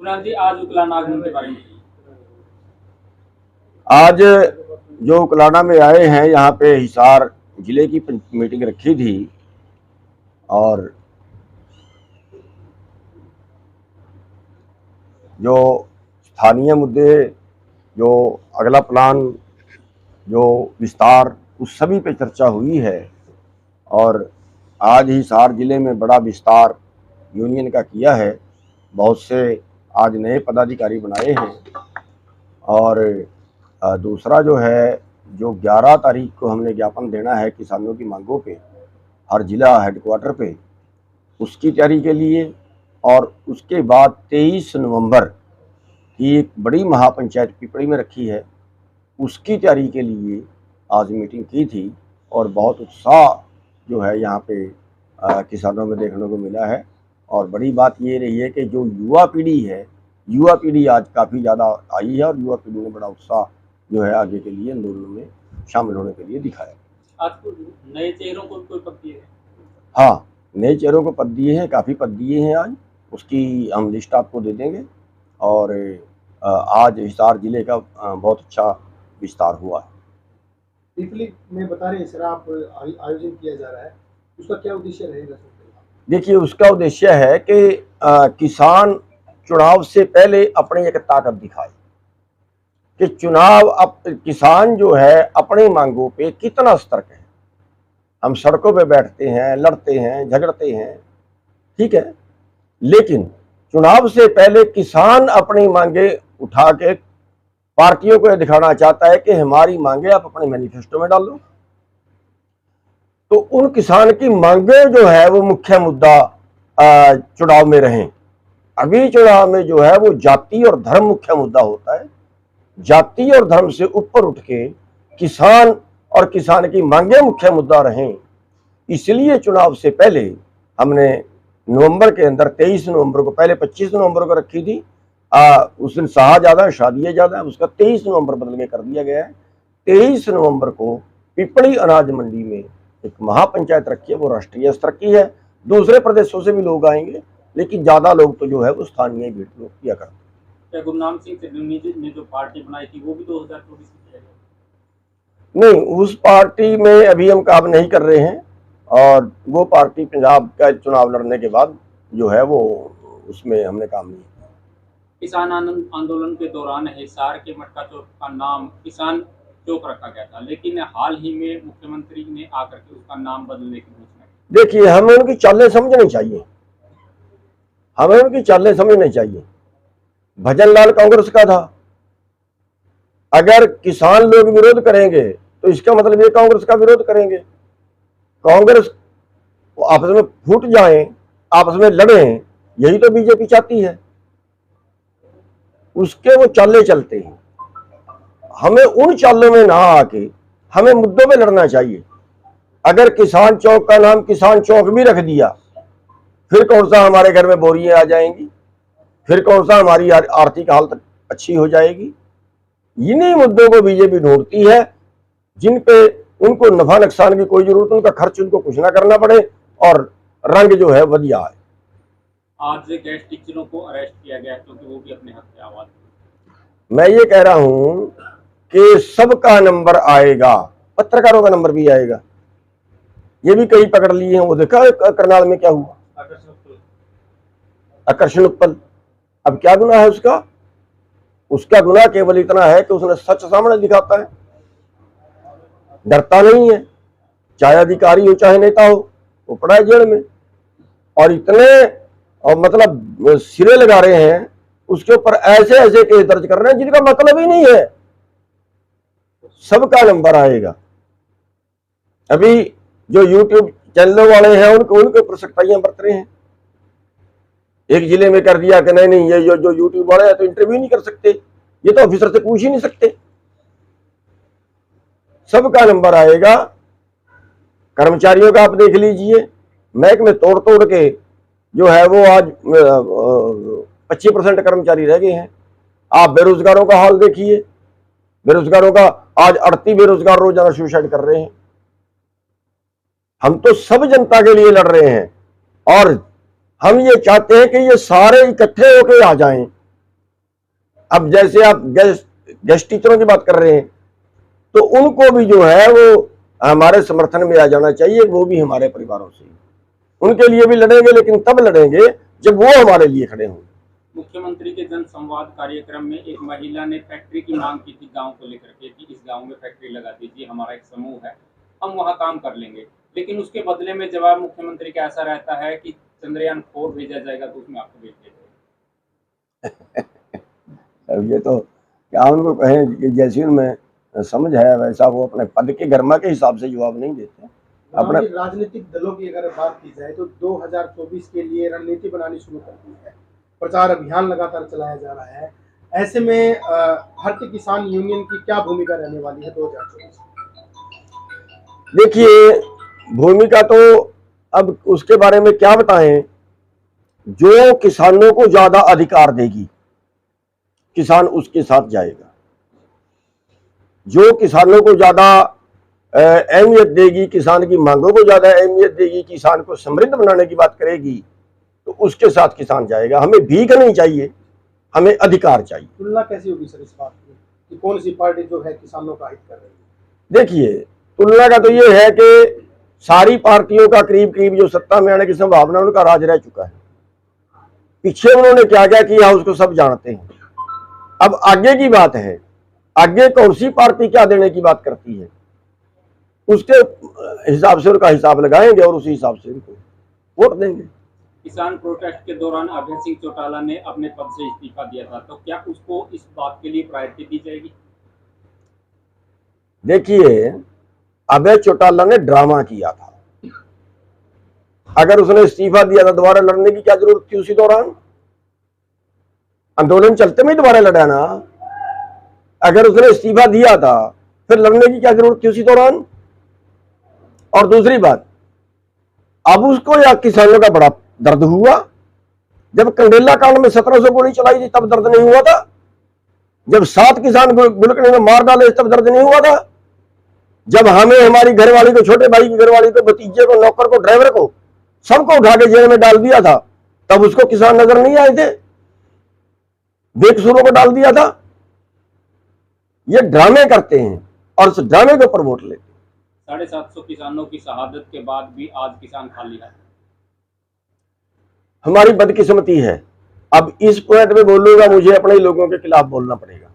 कुणाल जी, आज उकलाना आगमन के बारे में आज जो उकलाना में आए हैं, यहाँ पे हिसार जिले की मीटिंग रखी थी और जो स्थानीय मुद्दे, जो अगला प्लान, जो विस्तार, उस सभी पे चर्चा हुई है। और आज हिसार जिले में बड़ा विस्तार यूनियन का किया है। बहुत से आज नए पदाधिकारी बनाए हैं। और दूसरा जो है, जो 11 तारीख को हमने ज्ञापन देना है किसानों की मांगों पे हर जिला हेडक्वार्टर पे, उसकी तैयारी के लिए। और उसके बाद 23 नवंबर की एक बड़ी महापंचायत पिपड़ी में रखी है, उसकी तैयारी के लिए आज मीटिंग की थी। और बहुत उत्साह जो है यहाँ पे किसानों में देखने को मिला है। और बड़ी बात ये रही है कि जो युवा पीढ़ी है, युवा पीढ़ी आज काफ़ी ज़्यादा आई है और युवा पीढ़ी ने बड़ा उत्साह जो है आगे के लिए आंदोलन में शामिल होने के लिए दिखाया। आज को नए चेहरों को कोई पद दिए हैं? हाँ, नए चेहरों को पद दिए हैं, काफ़ी पद दिए हैं आज। उसकी हम लिस्ट आपको दे देंगे। और आज हिसार जिले का बहुत अच्छा विस्तार हुआ है। पिपली में बता रहे हैं शराब आयोजन किया जा रहा है, उसका क्या उद्देश्य रहेगा? देखिए, उसका उद्देश्य है कि किसान चुनाव से पहले अपनी एक ताकत दिखाए कि चुनाव अब किसान जो है अपनी मांगों पे कितना सतर्क है। हम सड़कों पे बैठते हैं, लड़ते हैं, झगड़ते हैं, ठीक है, लेकिन चुनाव से पहले किसान अपनी मांगे उठा के पार्टियों को यह दिखाना चाहता है कि हमारी मांगे आप अपने मैनिफेस्टो में डालो। तो उन किसान की मांगे जो है वो मुख्य मुद्दा चुनाव में रहें। अभी चुनाव में जो है वो जाति और धर्म मुख्य मुद्दा होता है। जाति और धर्म से ऊपर उठ के किसान और किसान की मांगे मुख्य मुद्दा रहें। इसलिए चुनाव से पहले हमने नवंबर के अंदर 23 नवंबर को, पहले 25 नवंबर को रखी थी, उस दिन साहा ज्यादा शादी ज्यादा, उसका 23 नवंबर बदल के कर दिया गया है। 23 नवंबर को पिपली अनाज मंडी में एक महापंचायत रखी है, वो राष्ट्रीय स्तर की है। दूसरे प्रदेशों से भी लोग आएंगे, लेकिन ज्यादा लोग तो जो है वो स्थानीय भीड़ लोग किया करते हैं। क्या गुरनाम सिंह सिद्धू ने जो पार्टी बनाई थी वो भी 2024 में किया गया? नहीं, उस पार्टी में अभी हम काम नहीं कर रहे हैं। और वो पार्टी पंजाब का चुनाव लड़ने के बाद जो है वो उसमें हमने काम नहीं किया। किसान आंदोलन के दौरान हिसार के मटका चौक का नाम किसान चौक रखा गया था, लेकिन हाल ही में मुख्यमंत्री ने आकर के उसका नाम बदलने की घोषणा की। देखिए, हमें उनकी चालें समझनी चाहिए, हमें उनकी चालें समझनी चाहिए। भजनलाल कांग्रेस का था, अगर किसान लोग विरोध करेंगे तो इसका मतलब ये कांग्रेस का विरोध करेंगे। कांग्रेस आपस में फूट जाए, आपस में लड़े, यही तो बीजेपी चाहती है। उसके वो चाले चलते हैं। हमें उन चालों में ना आके हमें मुद्दों पे लड़ना चाहिए। अगर किसान चौक का नाम किसान चौक भी रख दिया, फिर कौन सा हमारे घर में बोरियां आ जाएंगी, फिर कौन सा हमारी आर्थिक हालत अच्छी हो जाएगी। इन्हीं मुद्दों को बीजेपी ढूंढती है, जिन पे उनको नफा नुकसान की कोई जरूरत, उनका खर्च उनको कुछ ना करना पड़े और रंग जो है बढ़िया है। आज गेस्ट टीचरों को अरेस्ट किया गया क्योंकि वो भी अपने हक से आवाज। मैं ये कह रहा हूं कि सबका नंबर आएगा, पत्रकारों का नंबर भी आएगा। ये भी कई पकड़ लिए हैं। वो देखा करनाल में क्या हुआ, आकर्षण उत्पल। अब क्या गुनाह है उसका? उसका गुनाह केवल इतना है कि उसने सच सामने दिखाता है, डरता नहीं है। चाहे अधिकारी हो चाहे नेता हो, वो पड़ा है जेल में। और इतने और मतलब सिरे लगा रहे हैं उसके ऊपर, ऐसे ऐसे केस दर्ज कर रहे हैं जिनका मतलब ही नहीं है। सबका नंबर आएगा। अभी जो यूट्यूब चैनलों वाले हैं उनके ऊपर सख्ताइयां बरत रहे हैं। एक जिले में कर दिया कि नहीं नहीं, ये जो यूट्यूब वाले हैं तो इंटरव्यू नहीं कर सकते, ये तो ऑफिसर से पूछ ही नहीं सकते। सबका नंबर आएगा। कर्मचारियों का आप देख लीजिए, महकमे तोड़ तोड़ के जो है वो आज 25% कर्मचारी रह गए हैं। आप बेरोजगारों का हाल देखिए, बेरोजगारों का आज 38 बेरोजगार रोजाना सुसाइड कर रहे हैं। हम तो सब जनता के लिए लड़ रहे हैं और हम ये चाहते हैं कि ये सारे इकट्ठे होकर आ जाएं अब जैसे आप गेस्ट टीचरों की बात कर रहे हैं, तो उनको भी जो है वो हमारे समर्थन में आ जाना चाहिए, वो भी हमारे परिवारों से, उनके लिए भी लड़ेंगे, लेकिन तब लड़ेंगे जब वो हमारे लिए खड़े हों। मुख्यमंत्री के जन संवाद कार्यक्रम में एक महिला ने फैक्ट्री की मांग की थी गांव को लेकर के कि इस गांव में फैक्ट्री लगा दीजिए, हमारा एक समूह है, हम वहां काम कर लेंगे। लेकिन उसके बदले में जवाब मुख्यमंत्री का ऐसा रहता है कि चंद्रयान 4 भेजा जाएगा तो उसमें आपको भेज देते हैं। अब ये तो क्या उनको कहें कि जैसी उनमें समझ है वैसा वो अपने पद के गर्मा के हिसाब से जवाब नहीं देते अपने। राजनीतिक दलों की अगर बात की जाए तो 2024 के लिए रणनीति बनानी शुरू कर दी है, प्रचार अभियान लगातार चलाया जा रहा है। ऐसे में भारतीय किसान यूनियन की क्या भूमिका रहने वाली है 2024? देखिए, भूमिका तो अब उसके बारे में क्या बताएं, जो किसानों को ज्यादा अधिकार देगी किसान उसके साथ जाएगा, जो किसानों को ज्यादा अहमियत देगी, किसान की मांगों को ज्यादा अहमियत देगी, किसान को समृद्ध बनाने की बात करेगी, तो उसके साथ किसान जाएगा। हमें भीख नहीं चाहिए, हमें अधिकार चाहिए। तुलना कैसी होगी सर इस बात की कि कौन सी पार्टी जो है किसानों का हित कर रही है? देखिए, तुलना का तो ये है कि सारी पार्टियों का करीब करीब जो सत्ता में आने की संभावना उनका राज रह चुका है। पीछे उन्होंने क्या क्या किया उसको सब जानते हैं। अब आगे की बात है, आगे कौन सी पार्टी क्या देने की बात करती है, उसके हिसाब से उनका हिसाब लगाएंगे और उसी हिसाब से उनको वोट देंगे। किसान प्रोटेस्ट के दौरान अभय सिंह चौटाला ने अपने पद से इस्तीफा दिया था, तो क्या उसको इस बात के लिए प्रायोरिटी दी जाएगी? देखिए, अभय चौटाला ने ड्रामा किया था। अगर उसने इस्तीफा दिया था, दोबारा लड़ने की क्या जरूरत थी? उसी दौरान आंदोलन चलते में दोबारा लड़ा ना। अगर उसने इस्तीफा दिया था फिर लड़ने की क्या जरूरत थी उसी दौरान? और दूसरी बात, अब उसको या किसानों का बड़ा दर्द हुआ। जब कंडेला कांड में 1700 गोली चलाई थी तब दर्द नहीं हुआ था? जब 7 किसान बुलकने में मार डाले तब दर्द नहीं हुआ था? जब हमें हमारी घरवाली को, छोटे भाई की घरवाली को, भतीजे को, नौकर को, ड्राइवर को, सबको उठा के जेल में डाल दिया था, तब उसको किसान नजर नहीं आए थे? बेकसूरों को डाल दिया था। ये ड्रामे करते हैं और उस ड्रामे के ऊपर वोट लेते हैं। 750 किसानों की शहादत के बाद भी आज किसान खाली है। हमारी बदकिस्मती है। अब इस पॉइंट में बोलूंगा, मुझे अपने लोगों के खिलाफ बोलना पड़ेगा।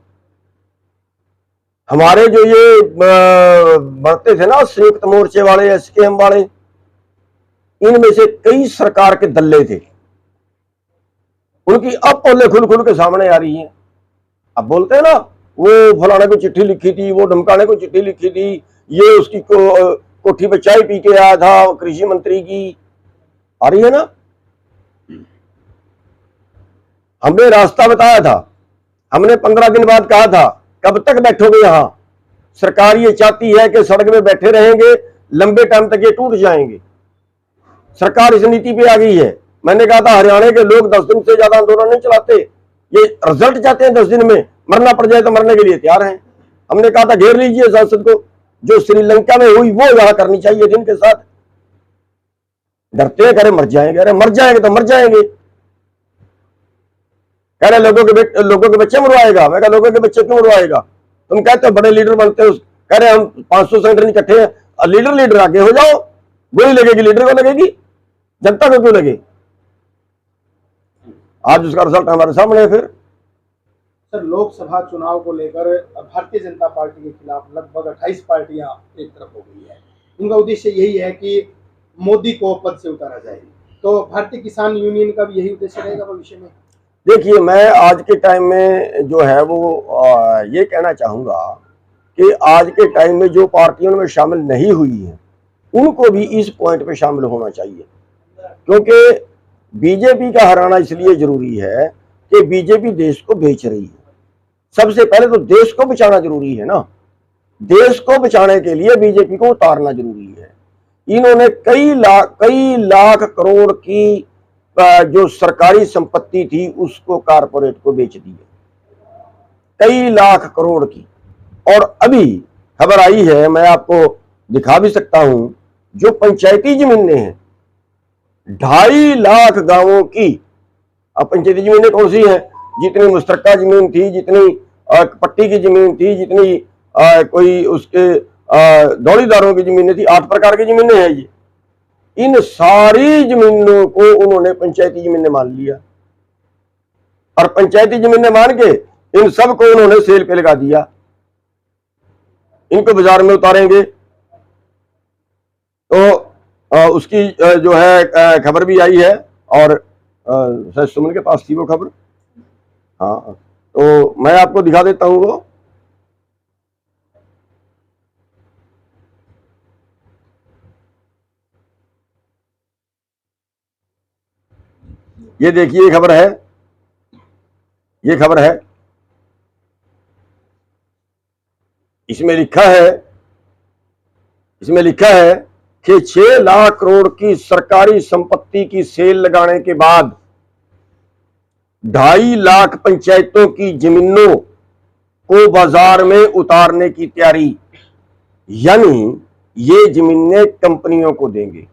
हमारे जो ये बढ़ते थे ना संयुक्त मोर्चे वाले, एसकेएम वाले, इनमें से कई सरकार के दल्ले थे। उनकी अब पोले खुल खुल के सामने आ रही हैं। अब बोलते हैं ना, वो फलाने को चिट्ठी लिखी थी, वो ढमकाने को चिट्ठी लिखी थी, ये उसकी कोठी पे चाय पी के आया था कृषि मंत्री की। आ रही है ना। हमने रास्ता बताया था, हमने 15 दिन बाद कहा था कब तक बैठोगे यहां? सरकार ये चाहती है कि सड़क में बैठे रहेंगे, लंबे टाइम तक ये टूट जाएंगे। सरकार इस नीति पे आ गई है। मैंने कहा था हरियाणा के लोग 10 दिन से ज्यादा आंदोलन नहीं चलाते, ये रिजल्ट चाहते हैं। 10 दिन में मरना पड़ जाए तो मरने के लिए तैयार हैं। हमने कहा था घेर लीजिए संसद को, जो श्रीलंका में हुई वो यहां करनी चाहिए थी इनके साथ। डरते हैं, कह रहे मर जाएंगे। अरे मर जाएंगे तो मर जाएंगे। कह रहे लोगों के बच्चे मरवाएगा। मैं कहा लोगों के बच्चे क्यों मरवाएगा? तुम कहते हो बड़े लीडर बनते हो। कह रहे हम 500 संगठन इकट्ठे हैं, लीडर आगे हो जाओ। गोली लगेगी लीडर को लगेगी, जनता को क्यों लगे? आज उसका रिजल्ट हमारे सामने है। फिर सर, लोकसभा चुनाव को लेकर भारतीय जनता पार्टी के खिलाफ लगभग 28 पार्टियां एक तरफ हो गई है। उनका उद्देश्य यही है कि मोदी को पद से उतारा जाए। तो भारतीय किसान यूनियन का भी यही उद्देश्य रहेगा भविष्य में? देखिए, मैं आज के टाइम में जो है वो ये कहना चाहूंगा कि आज के टाइम में जो पार्टियों में शामिल नहीं हुई है उनको भी इस पॉइंट पे शामिल होना चाहिए। क्योंकि बीजेपी का हराना इसलिए जरूरी है कि बीजेपी देश को बेच रही है। सबसे पहले तो देश को बचाना जरूरी है ना। देश को बचाने के लिए बीजेपी को उतारना जरूरी है। इन्होंने कई लाख करोड़ की जो सरकारी संपत्ति थी उसको कारपोरेट को बेच दी है, कई लाख करोड़ की। और अभी खबर आई है, मैं आपको दिखा भी सकता हूं, जो पंचायती जमीनें हैं 2.5 लाख गांवों की। अब पंचायती जमीनें कौन सी हैं? जितनी मुश्तरका जमीन थी, जितनी पट्टी की जमीन थी, जितनी कोई उसके दौड़ीदारों की जमीनें थी, 8 प्रकार की जमीनें हैं ये। इन सारी जमीनों को उन्होंने पंचायती जमीनें मान लिया और पंचायती जमीनें मान के इन सब को उन्होंने सेल पे लगा दिया। इनको बाजार में उतारेंगे तो उसकी जो है खबर भी आई है और शायद सुमन के पास थी वो खबर। हाँ, तो मैं आपको दिखा देता हूं वो। ये देखिए, ये खबर है, ये खबर है। इसमें लिखा है कि 6 लाख करोड़ की सरकारी संपत्ति की सेल लगाने के बाद 2.5 लाख पंचायतों की जमीनों को बाजार में उतारने की तैयारी। यानी ये जमीनें कंपनियों को देंगे,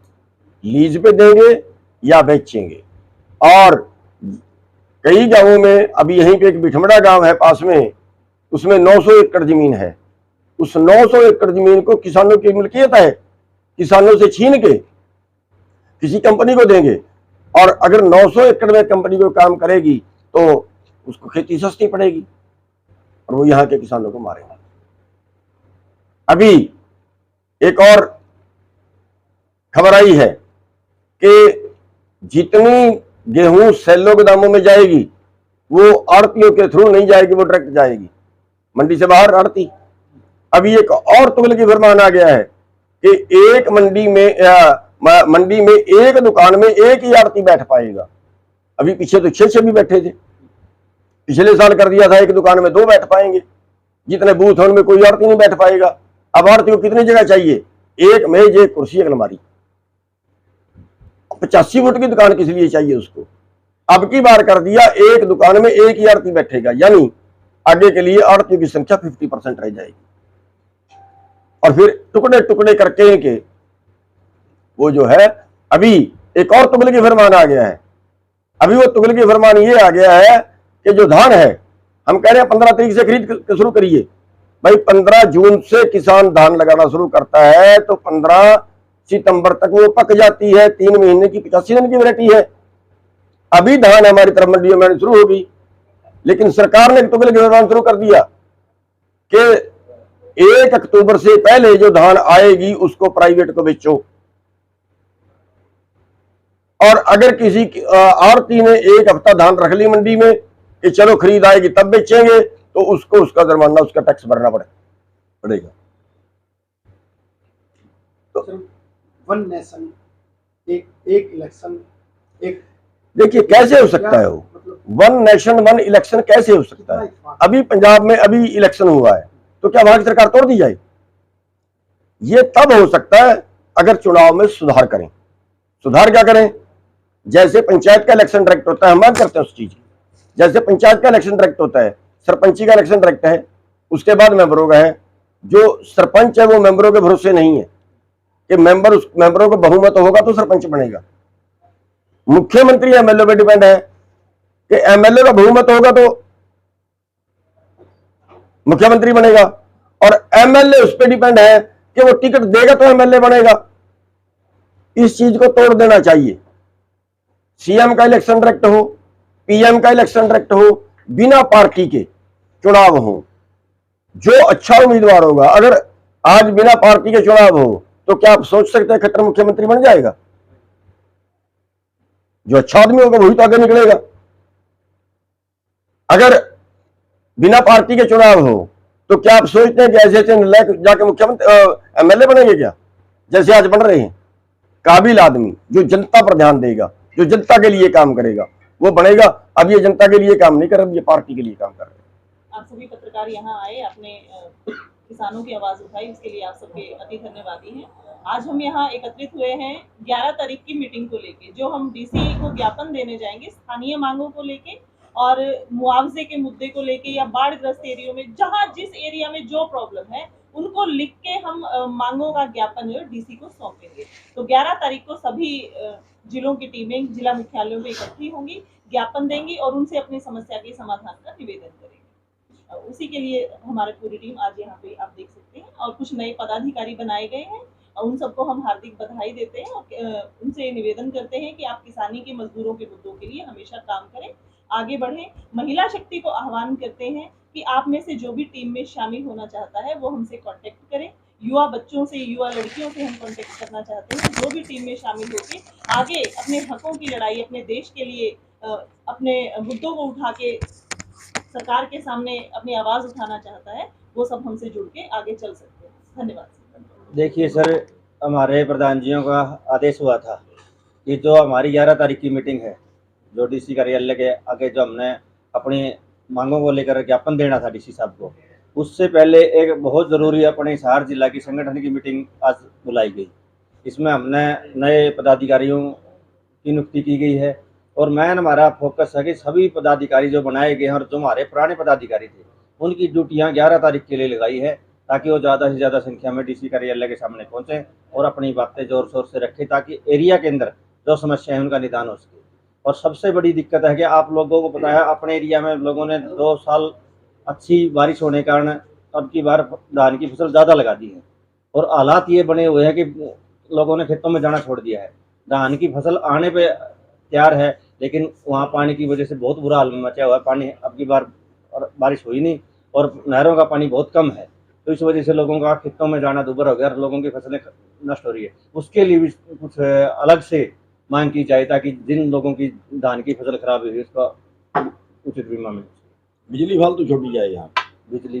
लीज पे देंगे या बेचेंगे। और कई गांवों में, अभी यहीं पे एक बिठमड़ा गांव है पास में, उसमें 900 एकड़ जमीन है। उस 900 एकड़ जमीन को किसानों की मिल्कियत है, किसानों से छीन के किसी कंपनी को देंगे। और अगर 900 एकड़ में कंपनी को काम करेगी तो उसको खेती सस्ती पड़ेगी और वो यहाँ के किसानों को मारेगा। अभी एक और खबर आई है कि जितनी गेहूं सेलो गोदामों में जाएगी वो आड़तियों के थ्रू नहीं जाएगी, वो डायरेक्ट जाएगी मंडी से बाहर आड़ती। अभी एक और तुगलकी फरमान आ गया है कि एक मंडी में एक दुकान में एक ही आड़ती बैठ पाएगा। अभी पीछे तो 6 भी बैठे थे, पिछले साल कर दिया था एक दुकान में 2 बैठ पाएंगे, जितने बूथ हैं उनमें कोई आड़ती नहीं बैठ पाएगा। अब आड़ती को कितनी जगह चाहिए? एक मेज, एक कुर्सी, एक अलमारी। 85 फुट की दुकान किस लिए चाहिए उसको? अब की बार कर दिया एक दुकान में एक ही आड़ती बैठेगा, यानी आगे के लिए आड़तियों की संख्या 50% रह जाएगी। और फिर टुकड़े टुकड़े करके के वो जो है, अभी एक और तुगलकी फरमान आ गया है। अभी वो तुगलकी फरमान ये आ गया है कि जो धान है, हम कह रहे हैं 15 तारीख से खरीद शुरू करिए। भाई 15 जून से किसान धान लगाना शुरू करता है तो 15 सितंबर तक वो पक जाती है। 3 महीने की 85 दिन की वैरायटी है। अभी धान हमारी तरफ मंडियों में आनी शुरू होगी, लेकिन सरकार ने तुगलकी फरमान शुरू कर दिया कि 1 अक्टूबर से पहले जो धान आएगी उसको प्राइवेट को बेचो। और अगर किसी आड़ती ने 1 हफ्ता धान रख ली मंडी में कि चलो खरीद आएगी तब बेचेंगे, तो उसको उसका जुर्माना, उसका टैक्स भरना पड़ेगा। तो वन नेशन एक इलेक्शन एक, देखिए कैसे हो सकता है वो? मतलब 1 नेशन 1 इलेक्शन कैसे हो सकता है? अभी पंजाब में अभी इलेक्शन हुआ है तो क्या वहां की सरकार तोड़ दी जाए? ये तब हो सकता है अगर चुनाव में सुधार करें। सुधार क्या करें? जैसे पंचायत का इलेक्शन डायरेक्ट होता है, हम बात करते हैं उस चीज की। जैसे पंचायत का इलेक्शन डायरेक्ट होता है, सरपंची का इलेक्शन डायरेक्ट है, उसके बाद मेंबरों का है। जो सरपंच है वो मेंबरों के भरोसे नहीं है कि मेंबरों का बहुमत होगा तो सरपंच बनेगा। मुख्यमंत्री एमएलए पे डिपेंड है कि एमएलए का बहुमत होगा तो मुख्यमंत्री बनेगा, और एमएलए उस पर डिपेंड है कि वो टिकट देगा तो एमएलए बनेगा। इस चीज को तोड़ देना चाहिए। सीएम का इलेक्शन डायरेक्ट हो, पीएम का इलेक्शन डायरेक्ट हो, बिना पार्टी के चुनाव हो, जो अच्छा उम्मीदवार होगा। अगर आज बिना पार्टी के चुनाव हो तो क्या आप सोच सकते हैं खट्टर मुख्यमंत्री बन जाएगा? जो अच्छा आदमी होगा वही तो आगे निकलेगा। अगर बिना पार्टी के चुनाव हो तो क्या आप सोचते हैं कि ऐसे जाके मुख्यमंत्री एमएलए बनेंगे क्या? जैसे आज बन रहे हैं। काबिल आदमी जो जनता पर ध्यान देगा, जो जनता के लिए काम करेगा, वो बनेगा। अब ये जनता के लिए काम नहीं कर रहे, ये पार्टी के लिए काम कर रहे हैं। आप सभी पत्रकार यहाँ आए, आपने किसानों की आवाज उठाई, उसके लिए आप सबके अति धन्यवादी हैं। आज हम यहाँ एकत्रित हुए हैं 11 तारीख की मीटिंग को लेके, जो हम डीसी को ज्ञापन देने जाएंगे स्थानीय मांगों को लेके और मुआवजे के मुद्दे को लेके, या बाढ़ ग्रस्त एरियो में जहाँ जिस एरिया में जो प्रॉब्लम है उनको लिख के हम मांगों का ज्ञापन जो डीसी को सौंपेंगे। तो 11 तारीख को सभी जिलों की टीमें जिला मुख्यालयों में इकट्ठी होंगी, ज्ञापन देंगी और उनसे अपनी समस्या के समाधान का निवेदन करेंगे। उसी के लिए हमारी पूरी टीम आज यहाँ पे आप देख सकते हैं, और कुछ नए पदाधिकारी बनाए गए हैं और उन सबको हम हार्दिक बधाई देते हैं और उनसे निवेदन करते हैं कि आप किसानी के मजदूरों के मुद्दों के लिए हमेशा काम करें, आगे बढ़ें। महिला शक्ति को आह्वान करते हैं कि आप में से जो भी टीम में शामिल होना चाहता है वो हमसे कांटेक्ट करें। युवा बच्चों से, युवा लड़कियों से हम कांटेक्ट करना चाहते हैं, जो भी टीम में शामिल होकर आगे अपने हकों की लड़ाई, अपने देश के लिए अपने मुद्दों को उठा के सरकार के सामने अपनी आवाज उठाना चाहता है, वो सब हमसे जुड़ के आगे चल सकते हैं। धन्यवाद। देखिए सर, हमारे प्रधान जियों का आदेश हुआ था कि जो हमारी 11 तारीख की मीटिंग है, जो डीसी कार्यालय के आगे जो हमने अपनी मांगों को लेकर ज्ञापन देना था डीसी साहब को, उससे पहले एक बहुत ज़रूरी अपने हिसार जिला की संगठन की मीटिंग आज बुलाई गई। इसमें हमने नए पदाधिकारियों की नियुक्ति की गई है और मैन हमारा फोकस है कि सभी पदाधिकारी जो बनाए गए हैं और जो हमारे पुराने पदाधिकारी थे उनकी ड्यूटियाँ 11 तारीख के लिए लगाई है, ताकि वो ज़्यादा से ज़्यादा संख्या में डीसी कार्यालय के सामने पहुँचें और अपनी बातें ज़ोर शोर से रखें, ताकि एरिया के अंदर जो समस्या है उनका निदान हो सके। और सबसे बड़ी दिक्कत है कि आप लोगों को पता है, अपने एरिया में लोगों ने 2 साल अच्छी बारिश होने के कारण अब की बार धान की फसल ज़्यादा लगा दी है और हालात ये बने हुए हैं कि लोगों ने खेतों में जाना छोड़ दिया है। धान की फसल आने पे तैयार है, लेकिन वहाँ पानी की वजह से बहुत बुरा हाल मचा हुआ है। पानी अब की बार बारिश हुई नहीं और नहरों का पानी बहुत कम है, तो इस वजह से लोगों का खेतों में जाना दुभर हो गया और लोगों की फसलें नष्ट हो रही है। उसके लिए भी कुछ अलग से मांग की जाए, ताकि जिन लोगों की धान की फसल खराब हुई है उसका उचित बीमा मिले। बिजली फालतू छोड़ी जाए यहाँ। बिजली